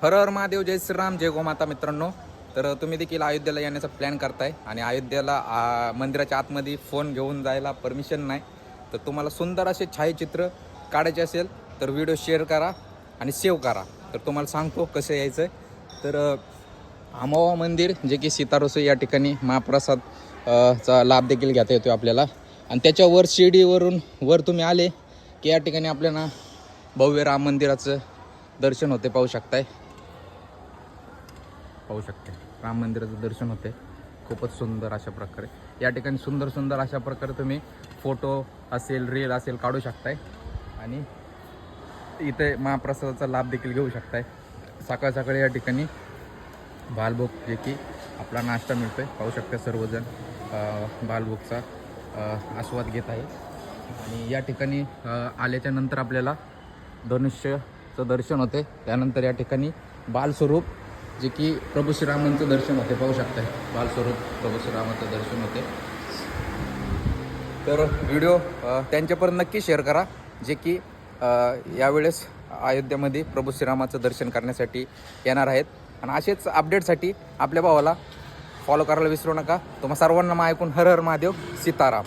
हर हर महादेव, जय श्रीराम, जय गोमाता. मित्रांनो, तर तुम्ही देखील अयोध्येला येण्याचा प्लॅन करताय आणि अयोध्येला मंदिराच्या आतमध्ये फोन घेऊन जायला परमिशन नाही. तर तुम्हाला सुंदर असे छायाचित्र काढायचे असेल तर व्हिडिओ शेअर करा आणि सेव्ह करा. तर तुम्हाला सांगतो कसं यायचं आहे. तर आमावा मंदिर जे की सीतारोसई या ठिकाणी महाप्रसाद चा लाभ देखील घेता येतो आपल्याला. आणि त्याच्यावर शिडीवरून वर तुम्ही आले की या ठिकाणी आपल्याला भव्य राम मंदिराचं दर्शन होते. पाहू शकताय, राम मंदिराचं दर्शन होते. खूपच सुंदर अशा प्रकारे या ठिकाणी सुंदर अशा प्रकारे तुम्ही फोटो असेल, रील असेल काढू शकताय आणि इथे महाप्रसादाचा लाभ देखील घेऊ शकताय. सकाळ सकाळी या ठिकाणी बालभोग जे की आपला नाश्ता मिळतोय. पाहू शकता सर्वजण बालभोगचा आस्वाद घेत आहे. आणि या ठिकाणी आल्याच्या नंतर आपल्याला धनुष्यचं दर्शन होते. त्यानंतर या ठिकाणी बालस्वरूप जे की प्रभू श्रीरामांचं दर्शन होते. पाहू शकताय, बालस्वरूप प्रभू श्रीरामाचं दर्शन होते. तर व्हिडिओ त्यांच्यापर्यंत नक्की शेअर करा जे की यावेळेस अयोध्येमध्ये प्रभू श्रीरामाचं दर्शन करण्यासाठी येणार आहेत. आणि असेच अपडेटसाठी आपल्या भावाला फॉलो करायला विसरू नका. तुम्हा सर्वांना ऐकून हर हर महादेव, सीताराम.